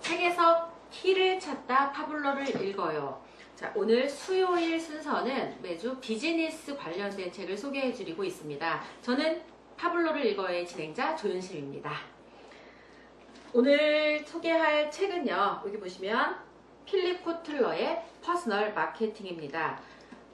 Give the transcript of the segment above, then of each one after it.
책에서 키를 찾다 파블로를 읽어요. 자, 오늘 수요일 순서는 매주 비즈니스 관련된 책을 소개해 드리고 있습니다. 저는 파블로를 읽어요의 진행자 조윤심입니다. 오늘 소개할 책은요, 여기 보시면 필립 코틀러의 퍼스널 마케팅입니다.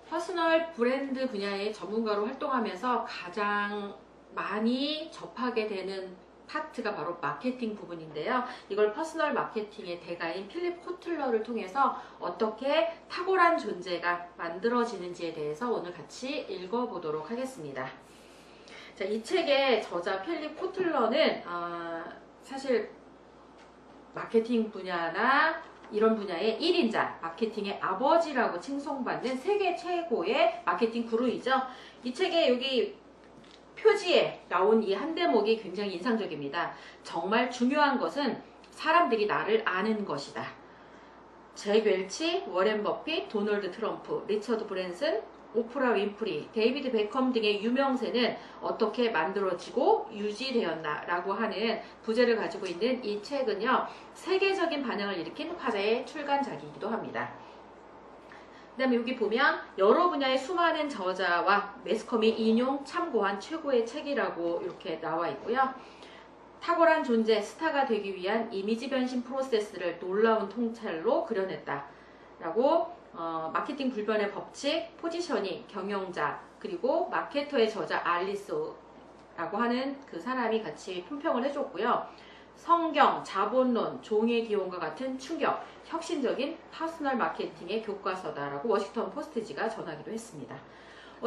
퍼스널 브랜드 분야의 전문가로 활동하면서 가장 많이 접하게 되는 파트가 바로 마케팅 부분인데요. 이걸 퍼스널 마케팅의 대가인 필립 코틀러를 통해서 어떻게 탁월한 존재가 만들어지는지에 대해서 오늘 같이 읽어보도록 하겠습니다. 자, 이 책의 저자 필립 코틀러는 사실 마케팅 분야나 이런 분야의 1인자, 마케팅의 아버지라고 칭송받는 세계 최고의 마케팅 구루이죠. 이 책에 여기 표지에 나온 이 한 대목이 굉장히 인상적입니다. 정말 중요한 것은 사람들이 나를 아는 것이다. 잭 웰치, 워렌 버핏, 도널드 트럼프, 리처드 브랜슨, 오프라 윈프리, 데이비드 베컴 등의 유명세는 어떻게 만들어지고 유지되었나라고 하는 부제를 가지고 있는 이 책은요, 세계적인 반응을 일으킨 화제의 출간작이기도 합니다. 그 다음에 여기 보면 여러 분야의 수많은 저자와 매스컴이 인용, 참고한 최고의 책이라고 이렇게 나와 있고요. 탁월한 존재, 스타가 되기 위한 이미지 변신 프로세스를 놀라운 통찰로 그려냈다. 라고 마케팅 불변의 법칙, 포지셔닝, 경영자, 그리고 마케터의 저자 알리소라고 하는 그 사람이 같이 품평을 해줬고요. 성경, 자본론, 종의 기원과 같은 충격, 혁신적인 퍼스널 마케팅의 교과서다라고 워싱턴 포스트지가 전하기도 했습니다.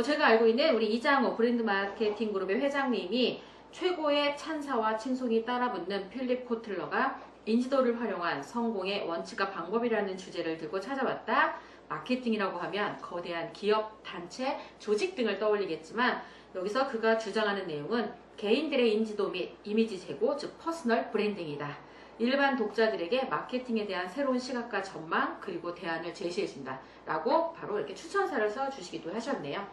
제가 알고 있는 우리 이장호 브랜드 마케팅 그룹의 회장님이 최고의 찬사와 칭송이 따라붙는 필립 코틀러가 인지도를 활용한 성공의 원칙과 방법이라는 주제를 들고 찾아왔다. 마케팅이라고 하면 거대한 기업, 단체, 조직 등을 떠올리겠지만 여기서 그가 주장하는 내용은 개인들의 인지도 및 이미지 제고, 즉 퍼스널 브랜딩이다. 일반 독자들에게 마케팅에 대한 새로운 시각과 전망, 그리고 대안을 제시해준다. 라고 바로 이렇게 추천사를 써주시기도 하셨네요.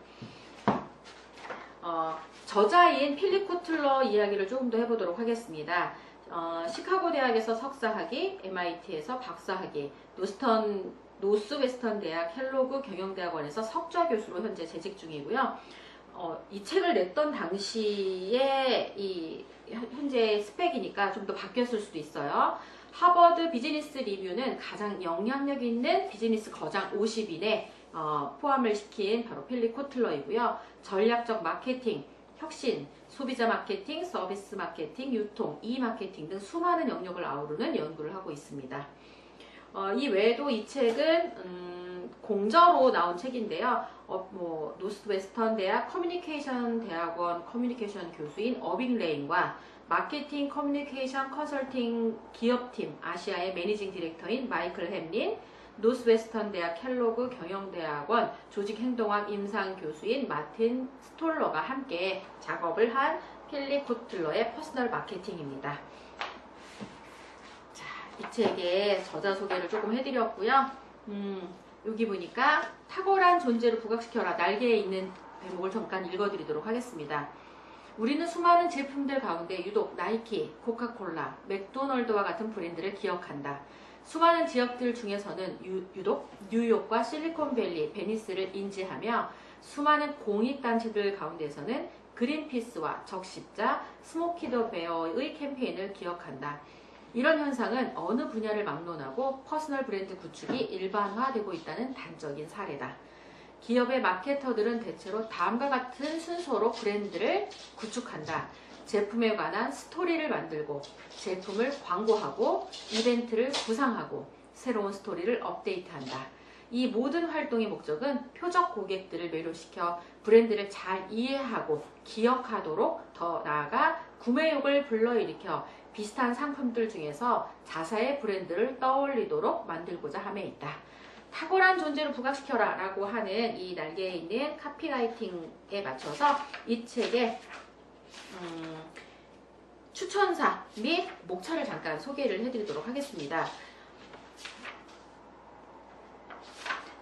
저자인 필립 코틀러 이야기를 조금 더 해보도록 하겠습니다. 시카고 대학에서 석사학위, MIT에서 박사학위, 노스웨스턴 대학 켈로그 경영대학원에서 석좌 교수로 현재 재직 중이고요. 이 책을 냈던 당시에 이 현재 스펙이니까 좀 더 바뀌었을 수도 있어요. 하버드 비즈니스 리뷰는 가장 영향력 있는 비즈니스 거장 50인에 포함을 시킨 바로 필립 코틀러이고요. 전략적 마케팅, 혁신, 소비자 마케팅, 서비스 마케팅, 유통, 이마케팅 등 수많은 영역을 아우르는 연구를 하고 있습니다. 이 외에도 이 책은 공저로 나온 책인데요. 노스웨스턴 대학 커뮤니케이션 대학원 커뮤니케이션 교수인 어빙 레인과 마케팅 커뮤니케이션 컨설팅 기업팀 아시아의 매니징 디렉터인 마이클 햄린, 노스웨스턴 대학 켈로그 경영대학원 조직행동학 임상 교수인 마틴 스톨러가 함께 작업을 한 필립 코틀러의 퍼스널 마케팅입니다. 자, 이 책의 저자 소개를 조금 해드렸고요. 여기 보니까 탁월한 존재를 부각시켜라 날개에 있는 대목을 잠깐 읽어드리도록 하겠습니다. 우리는 수많은 제품들 가운데 유독 나이키, 코카콜라, 맥도널드와 같은 브랜드를 기억한다. 수많은 지역들 중에서는 유독 뉴욕과 실리콘밸리, 베니스를 인지하며 수많은 공익단체들 가운데서는 그린피스와 적십자, 스모키 더 베어의 캠페인을 기억한다. 이런 현상은 어느 분야를 막론하고 퍼스널 브랜드 구축이 일반화되고 있다는 단적인 사례다. 기업의 마케터들은 대체로 다음과 같은 순서로 브랜드를 구축한다. 제품에 관한 스토리를 만들고, 제품을 광고하고, 이벤트를 구상하고, 새로운 스토리를 업데이트한다. 이 모든 활동의 목적은 표적 고객들을 매료시켜 브랜드를 잘 이해하고 기억하도록, 더 나아가 구매욕을 불러일으켜 비슷한 상품들 중에서 자사의 브랜드를 떠올리도록 만들고자 함에 있다. 탁월한 존재를 부각시켜라 라고 하는 이 날개에 있는 카피라이팅에 맞춰서 이 책의 추천사 및 목차를 잠깐 소개를 해드리도록 하겠습니다.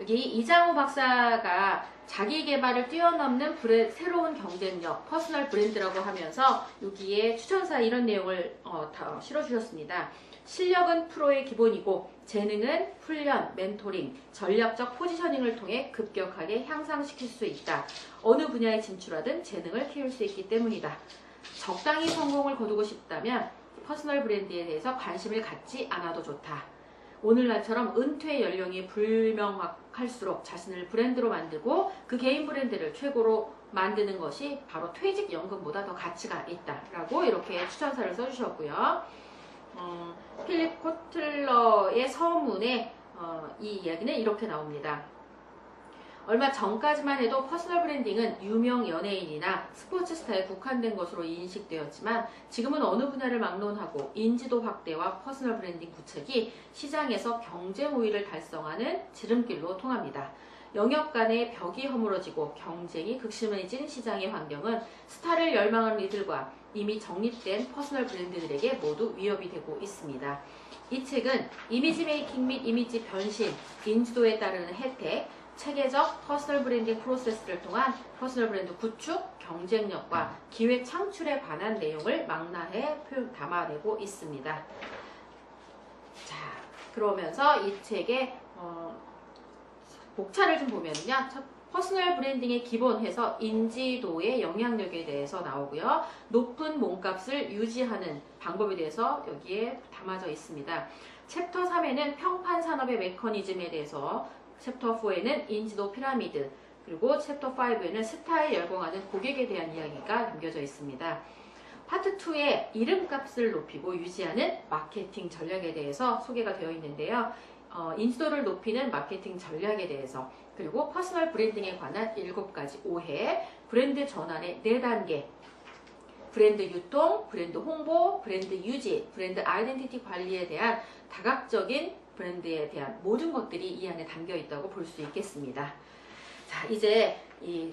여기 이장호 박사가 자기 개발을 뛰어넘는 새로운 경쟁력, 퍼스널 브랜드라고 하면서 여기에 추천사 이런 내용을 다 실어주셨습니다. 실력은 프로의 기본이고 재능은 훈련, 멘토링, 전략적 포지셔닝을 통해 급격하게 향상시킬 수 있다. 어느 분야에 진출하든 재능을 키울 수 있기 때문이다. 적당히 성공을 거두고 싶다면 퍼스널 브랜드에 대해서 관심을 갖지 않아도 좋다. 오늘날처럼 은퇴 연령이 불명확할수록 자신을 브랜드로 만들고 그 개인 브랜드를 최고로 만드는 것이 바로 퇴직연금보다 더 가치가 있다라고 이렇게 추천사를 써주셨고요. 필립 코틀러의 서문에 이 이야기는 이렇게 나옵니다. 얼마 전까지만 해도 퍼스널 브랜딩은 유명 연예인이나 스포츠 스타에 국한된 것으로 인식되었지만 지금은 어느 분야를 막론하고 인지도 확대와 퍼스널 브랜딩 구축이 시장에서 경쟁 우위를 달성하는 지름길로 통합니다. 영역 간의 벽이 허물어지고 경쟁이 극심해진 시장의 환경은 스타를 열망하는 이들과 이미 정립된 퍼스널 브랜드들에게 모두 위협이 되고 있습니다. 이 책은 이미지 메이킹 및 이미지 변신, 인지도에 따르는 혜택, 체계적 퍼스널 브랜딩 프로세스를 통한 퍼스널 브랜드 구축, 경쟁력과 기회 창출에 관한 내용을 망라해 담아내고 있습니다. 자, 그러면서 이 책의 목차를 좀 보면요. 퍼스널 브랜딩의 기본에서 인지도의 영향력에 대해서 나오고요. 높은 몸값을 유지하는 방법에 대해서 여기에 담아져 있습니다. 챕터 3에는 평판 산업의 메커니즘에 대해서, 챕터 4에는 인지도 피라미드, 그리고 챕터 5에는 스타에 열광하는 고객에 대한 이야기가 담겨져 있습니다. 파트 2에 이름값을 높이고 유지하는 마케팅 전략에 대해서 소개가 되어 있는데요. 인지도를 높이는 마케팅 전략에 대해서, 그리고 퍼스널 브랜딩에 관한 7가지 오해, 브랜드 전환의 4단계, 브랜드 유통, 브랜드 홍보, 브랜드 유지, 브랜드 아이덴티티 관리에 대한 다각적인 브랜드에 대한 모든 것들이 이 안에 담겨 있다고 볼 수 있겠습니다. 자, 이제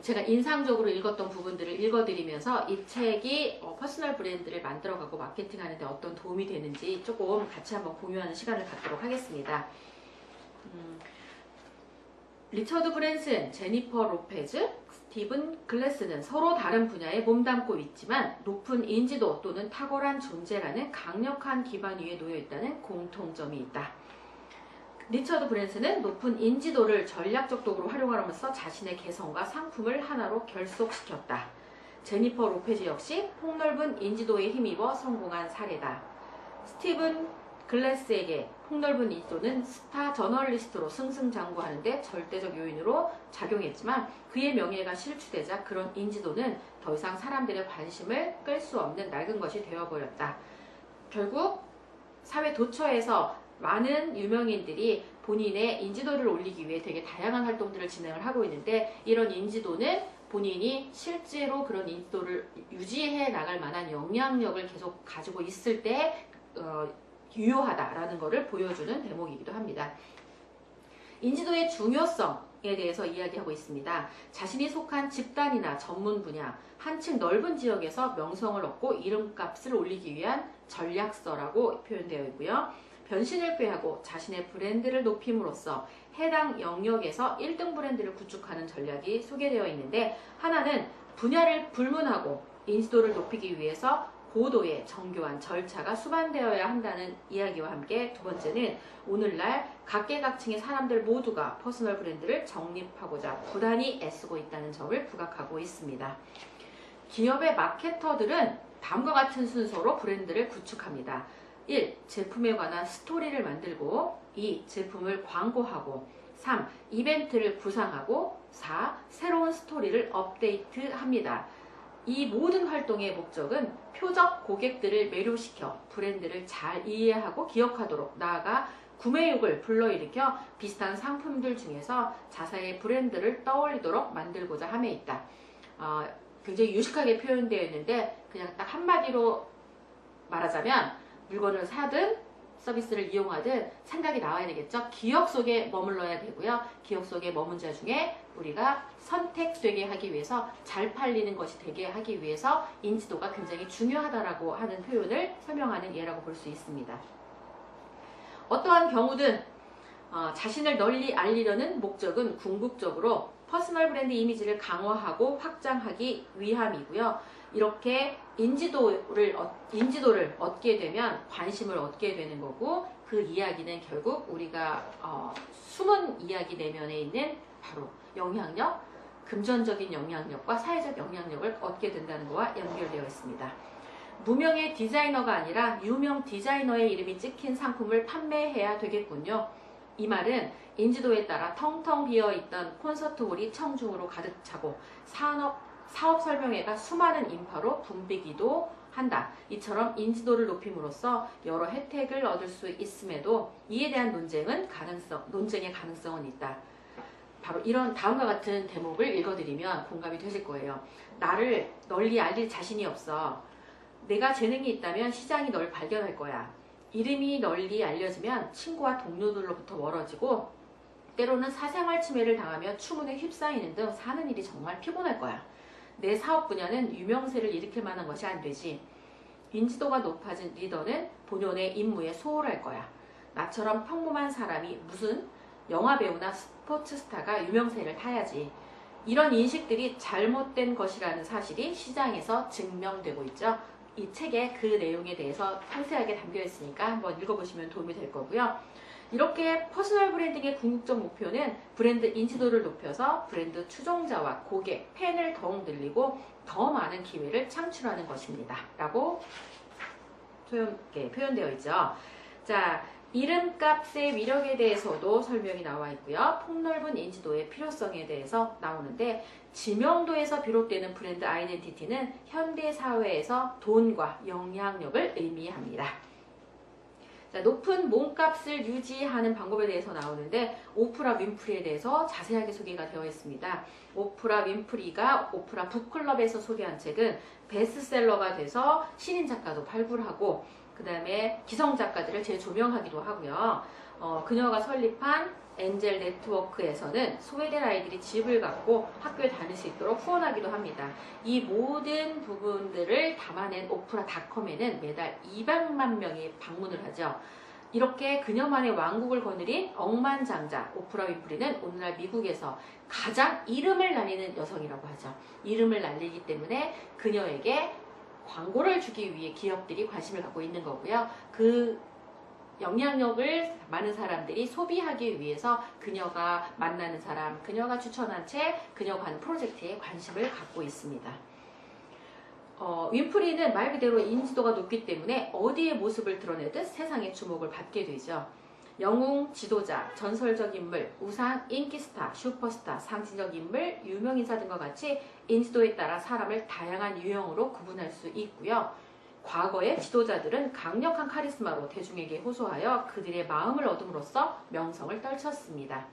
제가 인상적으로 읽었던 부분들을 읽어드리면서 이 책이 퍼스널 브랜드를 만들어가고 마케팅하는 데 어떤 도움이 되는지 조금 같이 한번 공유하는 시간을 갖도록 하겠습니다. 리처드 브랜슨, 제니퍼 로페즈, 스티븐 글래스는 서로 다른 분야에 몸담고 있지만 높은 인지도 또는 탁월한 존재라는 강력한 기반 위에 놓여 있다는 공통점이 있다. 리처드 브랜슨은 높은 인지도를 전략적 도구로 활용하면서 자신의 개성과 상품을 하나로 결속시켰다. 제니퍼 로페즈 역시 폭넓은 인지도에 힘입어 성공한 사례다. 스티븐 글래스에게 폭넓은 인지도는 스타 저널리스트로 승승장구하는데 절대적 요인으로 작용했지만 그의 명예가 실추되자 그런 인지도는 더 이상 사람들의 관심을 끌 수 없는 낡은 것이 되어버렸다. 결국 사회 도처에서 많은 유명인들이 본인의 인지도를 올리기 위해 되게 다양한 활동들을 진행을 하고 있는데 이런 인지도는 본인이 실제로 그런 인지도를 유지해 나갈 만한 영향력을 계속 가지고 있을 때 유효하다라는 것을 보여주는 대목이기도 합니다. 인지도의 중요성에 대해서 이야기하고 있습니다. 자신이 속한 집단이나 전문 분야, 한층 넓은 지역에서 명성을 얻고 이름값을 올리기 위한 전략서라고 표현되어 있고요. 변신을 꾀하고 자신의 브랜드를 높임으로써 해당 영역에서 1등 브랜드를 구축하는 전략이 소개되어 있는데 하나는 분야를 불문하고 인지도를 높이기 위해서 고도의 정교한 절차가 수반되어야 한다는 이야기와 함께 두 번째는 오늘날 각계각층의 사람들 모두가 퍼스널 브랜드를 정립하고자 부단히 애쓰고 있다는 점을 부각하고 있습니다. 기업의 마케터들은 다음과 같은 순서로 브랜드를 구축합니다. 1. 제품에 관한 스토리를 만들고 2. 제품을 광고하고 3. 이벤트를 구상하고 4. 새로운 스토리를 업데이트합니다. 이 모든 활동의 목적은 표적 고객들을 매료시켜 브랜드를 잘 이해하고 기억하도록 나아가 구매욕을 불러일으켜 비슷한 상품들 중에서 자사의 브랜드를 떠올리도록 만들고자 함에 있다. 굉장히 유식하게 표현되어 있는데 그냥 딱 한마디로 말하자면 물건을 사든 서비스를 이용하든 생각이 나와야 되겠죠. 기억 속에 머물러야 되고요. 기억 속에 머문 자 중에 우리가 선택되게 하기 위해서 잘 팔리는 것이 되게 하기 위해서 인지도가 굉장히 중요하다라고 하는 표현을 설명하는 예라고 볼 수 있습니다. 어떠한 경우든 자신을 널리 알리려는 목적은 궁극적으로 퍼스널 브랜드 이미지를 강화하고 확장하기 위함이고요. 이렇게 인지도를 얻게 되면 관심을 얻게 되는 거고, 그 이야기는 결국 우리가 숨은 이야기 내면에 있는 바로 영향력, 금전적인 영향력과 사회적 영향력을 얻게 된다는 것과 연결되어 있습니다. 무명의 디자이너가 아니라 유명 디자이너의 이름이 찍힌 상품을 판매해야 되겠군요. 이 말은 인지도에 따라 텅텅 비어있던 콘서트홀이 청중으로 가득 차고 사업 설명회가 수많은 인파로 붐비기도 한다. 이처럼 인지도를 높임으로써 여러 혜택을 얻을 수 있음에도 이에 대한 논쟁의 가능성은 있다. 바로 이런 다음과 같은 대목을 읽어드리면 공감이 되실 거예요. 나를 널리 알릴 자신이 없어. 내가 재능이 있다면 시장이 널 발견할 거야. 이름이 널리 알려지면 친구와 동료들로부터 멀어지고 때로는 사생활 침해를 당하며 추문에 휩싸이는 등 사는 일이 정말 피곤할 거야. 내 사업 분야는 유명세를 일으킬 만한 것이 안 되지. 인지도가 높아진 리더는 본연의 임무에 소홀할 거야. 나처럼 평범한 사람이 무슨 영화배우나 스포츠스타가 유명세를 타야지. 이런 인식들이 잘못된 것이라는 사실이 시장에서 증명되고 있죠. 이 책에 그 내용에 대해서 상세하게 담겨 있으니까 한번 읽어보시면 도움이 될 거고요. 이렇게 퍼스널 브랜딩의 궁극적 목표는 브랜드 인지도를 높여서 브랜드 추종자와 고객, 팬을 더욱 늘리고 더 많은 기회를 창출하는 것입니다. 라고 표현되어 있죠. 자, 이름값의 위력에 대해서도 설명이 나와 있고요. 폭넓은 인지도의 필요성에 대해서 나오는데, 지명도에서 비롯되는 브랜드 아이덴티티는 현대 사회에서 돈과 영향력을 의미합니다. 자, 높은 몸값을 유지하는 방법에 대해서 나오는데, 오프라 윈프리에 대해서 자세하게 소개가 되어 있습니다. 오프라 윈프리가 오프라 북클럽에서 소개한 책은 베스트셀러가 돼서 신인 작가도 발굴하고, 그 다음에 기성 작가들을 재조명하기도 하고요. 그녀가 설립한 엔젤 네트워크에서는 소외된 아이들이 집을 갖고 학교에 다닐 수 있도록 후원하기도 합니다. 이 모든 부분들을 담아낸 오프라닷컴에는 매달 200만 명이 방문을 하죠. 이렇게 그녀만의 왕국을 거느린 억만장자 오프라 윈프리는 오늘날 미국에서 가장 이름을 날리는 여성이라고 하죠. 이름을 날리기 때문에 그녀에게 광고를 주기 위해 기업들이 관심을 갖고 있는 거고요. 그 영향력을 많은 사람들이 소비하기 위해서 그녀가 만나는 사람, 그녀가 추천한 책, 그녀가 하는 프로젝트에 관심을 갖고 있습니다. 윈프리는 말 그대로 인지도가 높기 때문에 어디에 모습을 드러내듯 세상의 주목을 받게 되죠. 영웅, 지도자, 전설적 인물, 우상, 인기스타, 슈퍼스타, 상징적 인물, 유명인사 등과 같이 인지도에 따라 사람을 다양한 유형으로 구분할 수 있고요. 과거의 지도자들은 강력한 카리스마로 대중에게 호소하여 그들의 마음을 얻음으로써 명성을 떨쳤습니다.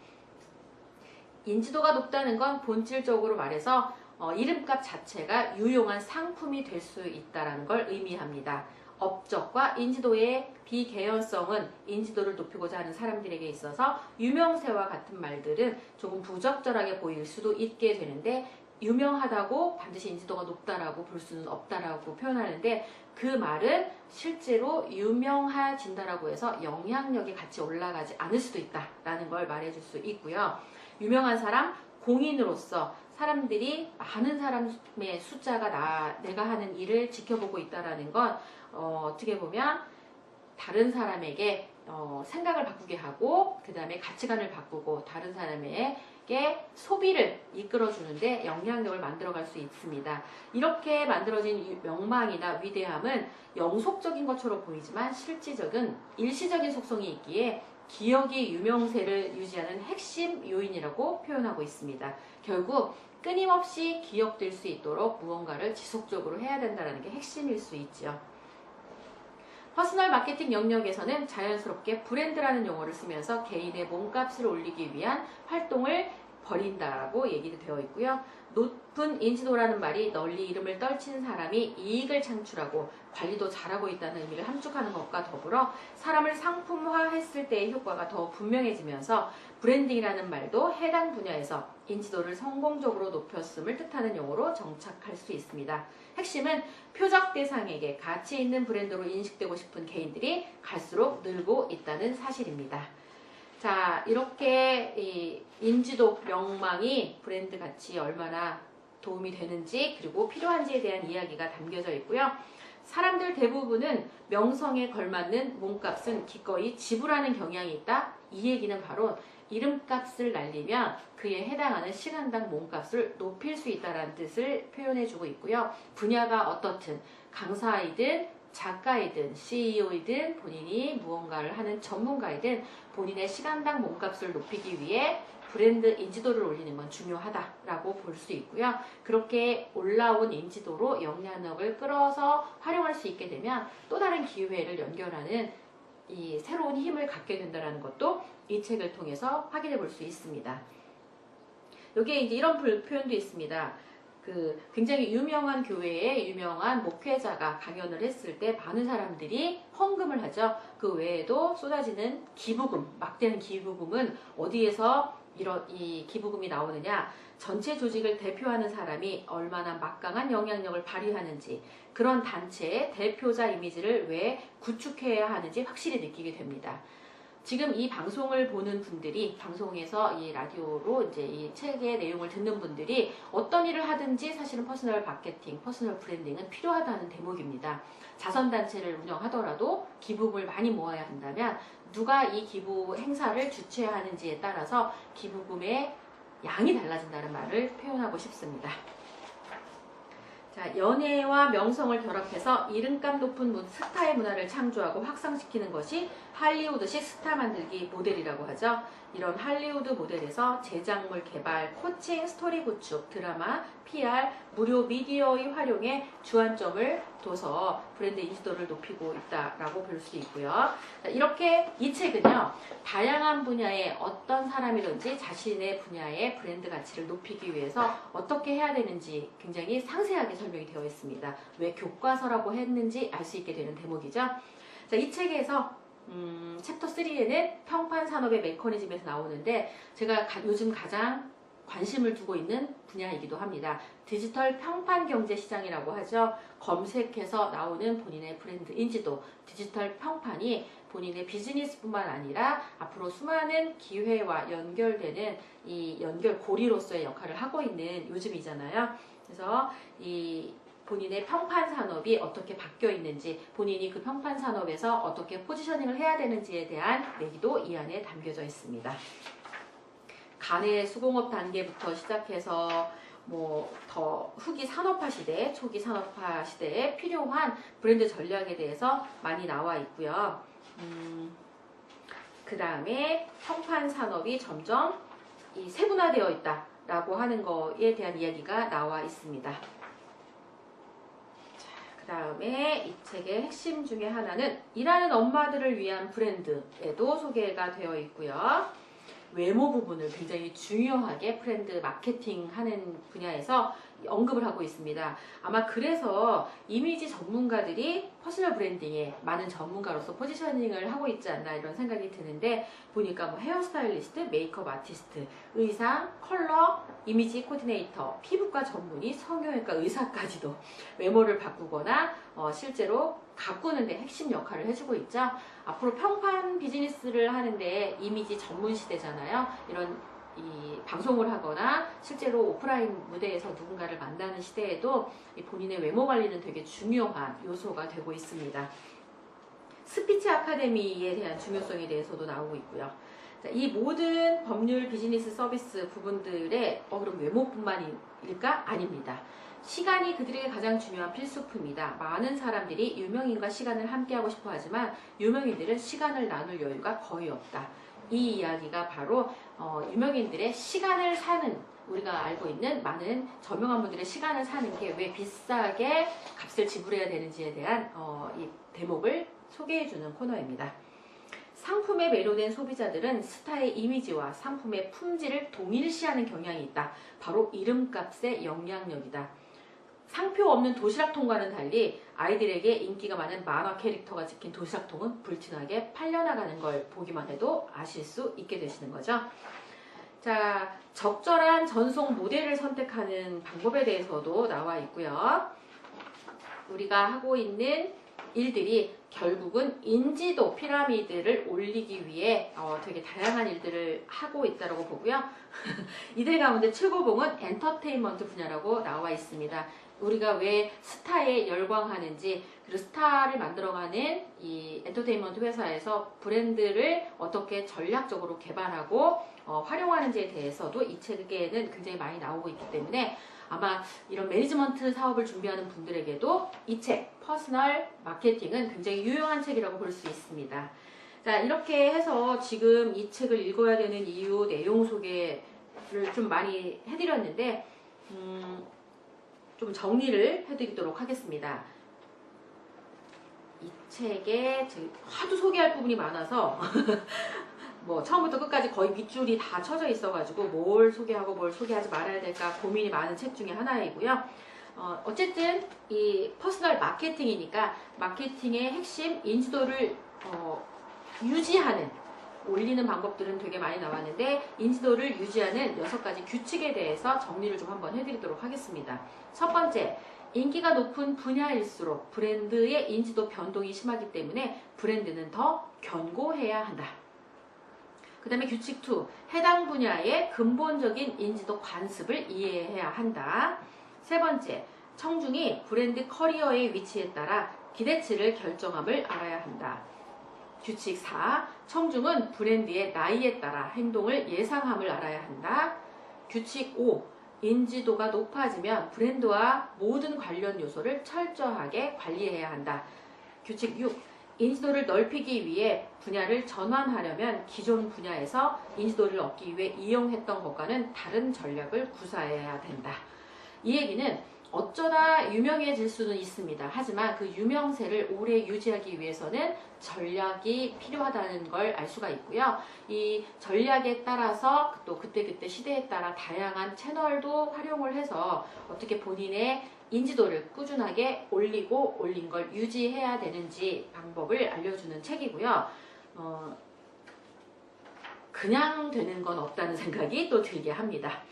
인지도가 높다는 건 본질적으로 말해서 이름값 자체가 유용한 상품이 될 수 있다는 걸 의미합니다. 업적과 인지도의 비개연성은 인지도를 높이고자 하는 사람들에게 있어서 유명세와 같은 말들은 조금 부적절하게 보일 수도 있게 되는데, 유명하다고 반드시 인지도가 높다라고 볼 수는 없다라고 표현하는데, 그 말은 실제로 유명해진다라고 해서 영향력이 같이 올라가지 않을 수도 있다라는 걸 말해줄 수 있고요. 유명한 사람, 공인으로서 사람들이 많은 사람의 숫자가 내가 하는 일을 지켜보고 있다라는 건 어떻게 보면 다른 사람에게 생각을 바꾸게 하고, 그 다음에 가치관을 바꾸고 다른 사람에게 소비를 이끌어주는데 영향력을 만들어갈 수 있습니다. 이렇게 만들어진 명망이나 위대함은 영속적인 것처럼 보이지만 실질적인 일시적인 속성이 있기에 기억이 유명세를 유지하는 핵심 요인이라고 표현하고 있습니다. 결국 끊임없이 기억될 수 있도록 무언가를 지속적으로 해야 된다는 게 핵심일 수 있죠. 퍼스널 마케팅 영역에서는 자연스럽게 브랜드라는 용어를 쓰면서 개인의 몸값을 올리기 위한 활동을 벌인다라고 얘기도 되어 있고요. 높은 인지도라는 말이 널리 이름을 떨친 사람이 이익을 창출하고 관리도 잘하고 있다는 의미를 함축하는 것과 더불어 사람을 상품화했을 때의 효과가 더 분명해지면서 브랜딩이라는 말도 해당 분야에서 인지도를 성공적으로 높였음을 뜻하는 용어로 정착할 수 있습니다. 핵심은 표적 대상에게 가치 있는 브랜드로 인식되고 싶은 개인들이 갈수록 늘고 있다는 사실입니다. 자, 이렇게 이 인지도, 명망이 브랜드 가치에 얼마나 도움이 되는지 그리고 필요한지에 대한 이야기가 담겨져 있고요. 사람들 대부분은 명성에 걸맞는 몸값은 기꺼이 지불하는 경향이 있다. 이 얘기는 바로 이름값을 날리면 그에 해당하는 시간당 몸값을 높일 수 있다는 뜻을 표현해주고 있고요. 분야가 어떻든 강사이든 작가이든 CEO이든 본인이 무언가를 하는 전문가이든 본인의 시간당 몸값을 높이기 위해 브랜드 인지도를 올리는 건 중요하다라고 볼 수 있고요. 그렇게 올라온 인지도로 영향력을 끌어서 활용할 수 있게 되면 또 다른 기회를 연결하는 이 새로운 힘을 갖게 된다는 것도 이 책을 통해서 확인해 볼 수 있습니다. 여기에 이제 이런 표현도 있습니다. 굉장히 유명한 교회에 유명한 목회자가 강연을 했을 때 많은 사람들이 헌금을 하죠. 그 외에도 쏟아지는 기부금, 막대한 기부금은 어디에서 이 기부금이 나오느냐, 전체 조직을 대표하는 사람이 얼마나 막강한 영향력을 발휘하는지, 그런 단체의 대표자 이미지를 왜 구축해야 하는지 확실히 느끼게 됩니다. 지금 이 방송을 보는 분들이, 방송에서 이 라디오로 이제 이 책의 내용을 듣는 분들이 어떤 일을 하든지 사실은 퍼스널 마케팅, 퍼스널 브랜딩은 필요하다는 대목입니다. 자선단체를 운영하더라도 기부금을 많이 모아야 한다면 누가 이 기부 행사를 주최하는지에 따라서 기부금의 양이 달라진다는 말을 표현하고 싶습니다. 자, 연예와 명성을 결합해서 이름값 높은 스타의 문화를 창조하고 확산시키는 것이 할리우드식 스타 만들기 모델이라고 하죠. 이런 할리우드 모델에서 제작물 개발, 코칭, 스토리 구축, 드라마, PR, 무료 미디어의 활용에 주안점을 둬서 브랜드 인지도를 높이고 있다라고 볼 수 있고요. 자, 이렇게 이 책은요, 다양한 분야의 어떤 사람이든지 자신의 분야의 브랜드 가치를 높이기 위해서 어떻게 해야 되는지 굉장히 상세하게 설명이 되어 있습니다. 왜 교과서라고 했는지 알 수 있게 되는 대목이죠. 자, 이 책에서 챕터 3에는 평판 산업의 메커니즘에서 나오는데 제가 요즘 가장 관심을 두고 있는 분야이기도 합니다. 디지털 평판 경제 시장이라고 하죠. 검색해서 나오는 본인의 브랜드 인지도, 디지털 평판이 본인의 비즈니스뿐만 아니라 앞으로 수많은 기회와 연결되는 이 연결고리로서의 역할을 하고 있는 요즘이잖아요. 그래서 이 본인의 평판 산업이 어떻게 바뀌어 있는지, 본인이 그 평판 산업에서 어떻게 포지셔닝을 해야 되는지에 대한 얘기도 이 안에 담겨져 있습니다. 간의 수공업 단계부터 시작해서 더 후기 산업화 시대, 초기 산업화 시대에 필요한 브랜드 전략에 대해서 많이 나와 있고요. 그 다음에 평판 산업이 점점 세분화되어 있다라고 하는 거에 대한 이야기가 나와 있습니다. 그 다음에 이 책의 핵심 중에 하나는 일하는 엄마들을 위한 브랜드에도 소개가 되어 있고요. 외모 부분을 굉장히 중요하게 브랜드 마케팅 하는 분야에서 언급을 하고 있습니다. 아마 그래서 이미지 전문가들이 퍼스널 브랜딩에 많은 전문가로서 포지셔닝을 하고 있지 않나 이런 생각이 드는데, 보니까 헤어스타일리스트, 메이크업 아티스트, 의상, 컬러, 이미지 코디네이터, 피부과 전문의, 성형외과 의사까지도 외모를 바꾸거나 실제로 가꾸는 데 핵심 역할을 해주고 있죠. 앞으로 평판 비즈니스를 하는데 이미지 전문 시대잖아요. 이런 이 방송을 하거나 실제로 오프라인 무대에서 누군가를 만나는 시대에도 이 본인의 외모 관리는 되게 중요한 요소가 되고 있습니다. 스피치 아카데미에 대한 중요성에 대해서도 나오고 있고요. 자, 이 모든 법률, 비즈니스, 서비스 부분들의 그럼 외모뿐만일까? 아닙니다. 시간이 그들에게 가장 중요한 필수품이다. 많은 사람들이 유명인과 시간을 함께하고 싶어 하지만 유명인들은 시간을 나눌 여유가 거의 없다. 이 이야기가 바로 유명인들의 시간을 사는, 우리가 알고 있는 많은 저명한 분들의 시간을 사는 게 왜 비싸게 값을 지불해야 되는지에 대한 이 대목을 소개해주는 코너입니다. 상품에 매료된 소비자들은 스타의 이미지와 상품의 품질을 동일시하는 경향이 있다. 바로 이름값의 영향력이다. 상표 없는 도시락통과는 달리 아이들에게 인기가 많은 만화 캐릭터가 찍힌 도시락통은 불티나게 팔려나가는 걸 보기만 해도 아실 수 있게 되시는 거죠. 자, 적절한 전송 모델을 선택하는 방법에 대해서도 나와 있고요. 우리가 하고 있는 일들이 결국은 인지도 피라미드를 올리기 위해 되게 다양한 일들을 하고 있다고 보고요. 이들 가운데 최고봉은 엔터테인먼트 분야라고 나와 있습니다. 우리가 왜 스타에 열광하는지, 그리고 스타를 만들어가는 이 엔터테인먼트 회사에서 브랜드를 어떻게 전략적으로 개발하고 활용하는지에 대해서도 이 책에는 굉장히 많이 나오고 있기 때문에 아마 이런 매니지먼트 사업을 준비하는 분들에게도 이 책, 퍼스널 마케팅은 굉장히 유용한 책이라고 볼 수 있습니다. 자, 이렇게 해서 지금 이 책을 읽어야 되는 이유, 내용 소개를 좀 많이 해드렸는데 좀 정리를 해드리도록 하겠습니다. 이 책에 하도 소개할 부분이 많아서 뭐 처음부터 끝까지 거의 밑줄이 다 쳐져 있어가지고 뭘 소개하고 뭘 소개하지 말아야 될까 고민이 많은 책 중에 하나이고요. 어쨌든 이 퍼스널 마케팅이니까 마케팅의 핵심 인지도를 유지하는, 올리는 방법들은 되게 많이 나왔는데 인지도를 유지하는 6가지 규칙에 대해서 정리를 좀 한번 해드리도록 하겠습니다. 첫 번째, 인기가 높은 분야일수록 브랜드의 인지도 변동이 심하기 때문에 브랜드는 더 견고해야 한다. 그 다음에 규칙 2, 해당 분야의 근본적인 인지도 관습을 이해해야 한다. 세 번째, 청중이 브랜드 커리어의 위치에 따라 기대치를 결정함을 알아야 한다. 규칙 4, 청중은 브랜드의 나이에 따라 행동을 예상함을 알아야 한다. 규칙 5, 인지도가 높아지면 브랜드와 모든 관련 요소를 철저하게 관리해야 한다. 규칙 6, 인지도를 넓히기 위해 분야를 전환하려면 기존 분야에서 인지도를 얻기 위해 이용했던 것과는 다른 전략을 구사해야 된다. 이 얘기는 어쩌다 유명해질 수는 있습니다. 하지만 그 유명세를 오래 유지하기 위해서는 전략이 필요하다는 걸 알 수가 있고요. 이 전략에 따라서 또 그때그때 시대에 따라 다양한 채널도 활용을 해서 어떻게 본인의 인지도를 꾸준하게 올리고 올린 걸 유지해야 되는지 방법을 알려주는 책이고요. 그냥 되는 건 없다는 생각이 또 들게 합니다.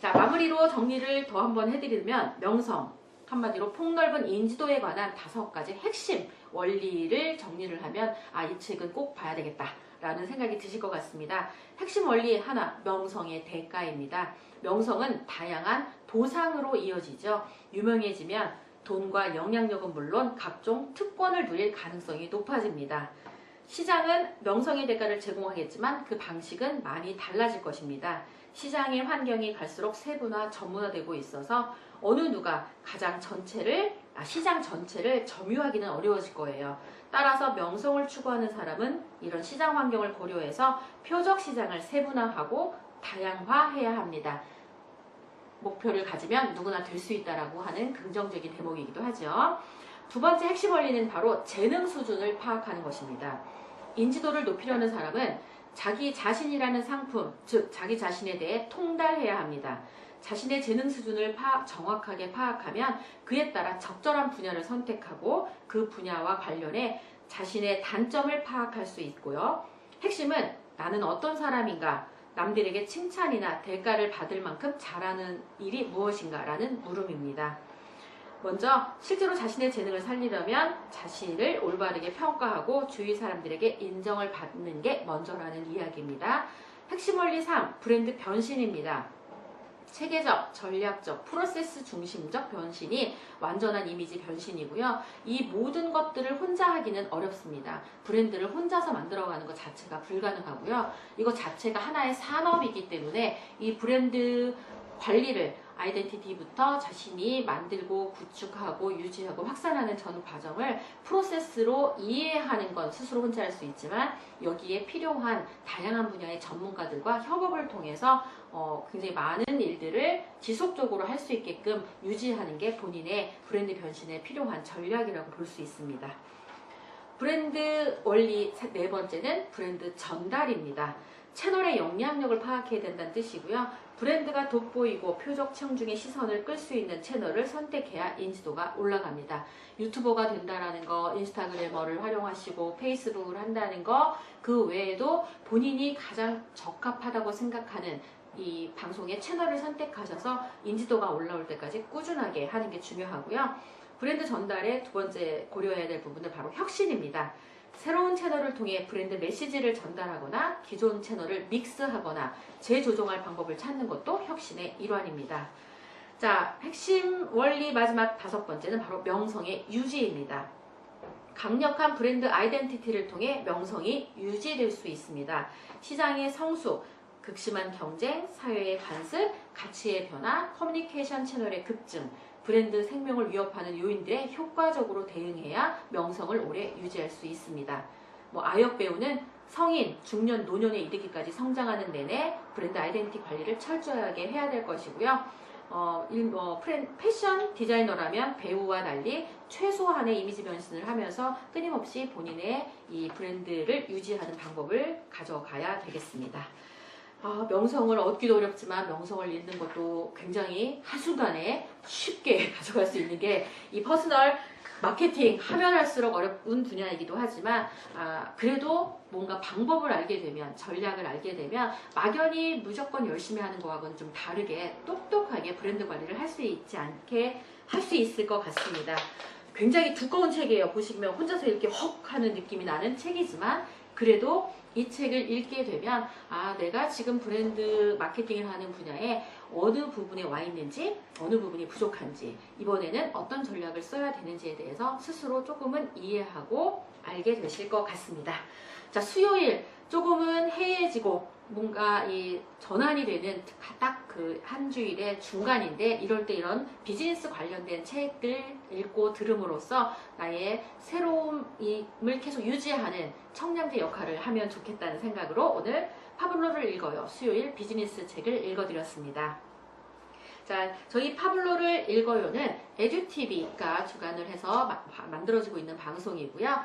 자, 마무리로 정리를 더 한번 해드리면 명성, 한마디로 폭넓은 인지도에 관한 5가지 핵심 원리를 정리를 하면 이 책은 꼭 봐야 되겠다 라는 생각이 드실 것 같습니다. 핵심 원리 하나, 명성의 대가입니다. 명성은 다양한 보상으로 이어지죠. 유명해지면 돈과 영향력은 물론 각종 특권을 누릴 가능성이 높아집니다. 시장은 명성의 대가를 제공하겠지만 그 방식은 많이 달라질 것입니다. 시장의 환경이 갈수록 세분화, 전문화되고 있어서 어느 누가 시장 전체를 점유하기는 어려워질 거예요. 따라서 명성을 추구하는 사람은 이런 시장 환경을 고려해서 표적 시장을 세분화하고 다양화해야 합니다. 목표를 가지면 누구나 될 수 있다라고 하는 긍정적인 대목이기도 하죠. 두 번째 핵심 원리는 바로 재능 수준을 파악하는 것입니다. 인지도를 높이려는 사람은 자기 자신이라는 상품, 즉 자기 자신에 대해 통달해야 합니다. 자신의 재능 수준을 정확하게 파악하면 그에 따라 적절한 분야를 선택하고 그 분야와 관련해 자신의 단점을 파악할 수 있고요. 핵심은 나는 어떤 사람인가, 남들에게 칭찬이나 대가를 받을 만큼 잘하는 일이 무엇인가 라는 물음입니다. 먼저 실제로 자신의 재능을 살리려면 자신을 올바르게 평가하고 주위 사람들에게 인정을 받는 게 먼저라는 이야기입니다. 핵심 원리 3, 브랜드 변신입니다. 체계적, 전략적, 프로세스 중심적 변신이 완전한 이미지 변신이고요. 이 모든 것들을 혼자 하기는 어렵습니다. 브랜드를 혼자서 만들어가는 것 자체가 불가능하고요. 이거 자체가 하나의 산업이기 때문에 이 브랜드 관리를 아이덴티티부터 자신이 만들고 구축하고 유지하고 확산하는 전 과정을 프로세스로 이해하는 건 스스로 혼자 할 수 있지만 여기에 필요한 다양한 분야의 전문가들과 협업을 통해서 굉장히 많은 일들을 지속적으로 할 수 있게끔 유지하는 게 본인의 브랜드 변신에 필요한 전략이라고 볼 수 있습니다. 브랜드 원리 네 번째는 브랜드 전달입니다. 채널의 영향력을 파악해야 된다는 뜻이고요. 브랜드가 돋보이고 표적 청중의 시선을 끌 수 있는 채널을 선택해야 인지도가 올라갑니다. 유튜버가 된다는 거, 인스타그래머를 활용하시고 페이스북을 한다는 거, 그 외에도 본인이 가장 적합하다고 생각하는 이 방송의 채널을 선택하셔서 인지도가 올라올 때까지 꾸준하게 하는 게 중요하고요. 브랜드 전달의 두 번째 고려해야 될 부분은 바로 혁신입니다. 새로운 채널을 통해 브랜드 메시지를 전달하거나 기존 채널을 믹스하거나 재조정할 방법을 찾는 것도 혁신의 일환입니다. 자, 핵심 원리 마지막 다섯 번째는 바로 명성의 유지입니다. 강력한 브랜드 아이덴티티를 통해 명성이 유지될 수 있습니다. 시장의 성숙, 극심한 경쟁, 사회의 관습, 가치의 변화, 커뮤니케이션 채널의 급증, 브랜드 생명을 위협하는 요인들에 효과적으로 대응해야 명성을 오래 유지할 수 있습니다. 아역 배우는 성인, 중년, 노년에 이르기까지 성장하는 내내 브랜드 아이덴티티 관리를 철저하게 해야 될 것이고요. 패션 디자이너라면 배우와 달리 최소한의 이미지 변신을 하면서 끊임없이 본인의 이 브랜드를 유지하는 방법을 가져가야 되겠습니다. 명성을 얻기도 어렵지만 명성을 잃는 것도 굉장히 한순간에 쉽게 가져갈 수 있는 게 이 퍼스널 마케팅 하면 할수록 어려운 분야이기도 하지만 그래도 뭔가 방법을 알게 되면, 전략을 알게 되면 막연히 무조건 열심히 하는 거하고는 좀 다르게 똑똑하게 브랜드 관리를 할 수 있지 않게 할 수 있을 것 같습니다. 굉장히 두꺼운 책이에요. 보시면 혼자서 이렇게 헉 하는 느낌이 나는 책이지만 그래도 이 책을 읽게 되면 내가 지금 브랜드 마케팅을 하는 분야에 어느 부분에 와 있는지, 어느 부분이 부족한지, 이번에는 어떤 전략을 써야 되는지에 대해서 스스로 조금은 이해하고 알게 되실 것 같습니다. 자, 수요일 조금은 해이해지고 뭔가 이 전환이 되는 딱 그 한 주일의 중간인데, 이럴 때 이런 비즈니스 관련된 책을 읽고 들음으로써 나의 새로움을 계속 유지하는 청량제 역할을 하면 좋겠다는 생각으로 오늘 파블로를 읽어요. 수요일 비즈니스 책을 읽어드렸습니다. 자, 저희 파블로를 읽어요는 에듀TV가 주관을 해서 만들어지고 있는 방송이고요.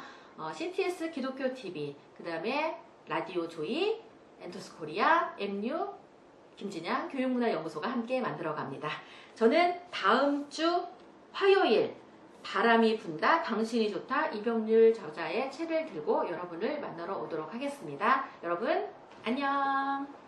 CTS 기독교 TV, 그 다음에 라디오 조이, 엔토스 코리아, MU, 김진양 교육문화연구소가 함께 만들어갑니다. 저는 다음 주 화요일 바람이 분다, 당신이 좋다, 이병률 저자의 책을 들고 여러분을 만나러 오도록 하겠습니다. 여러분 안녕.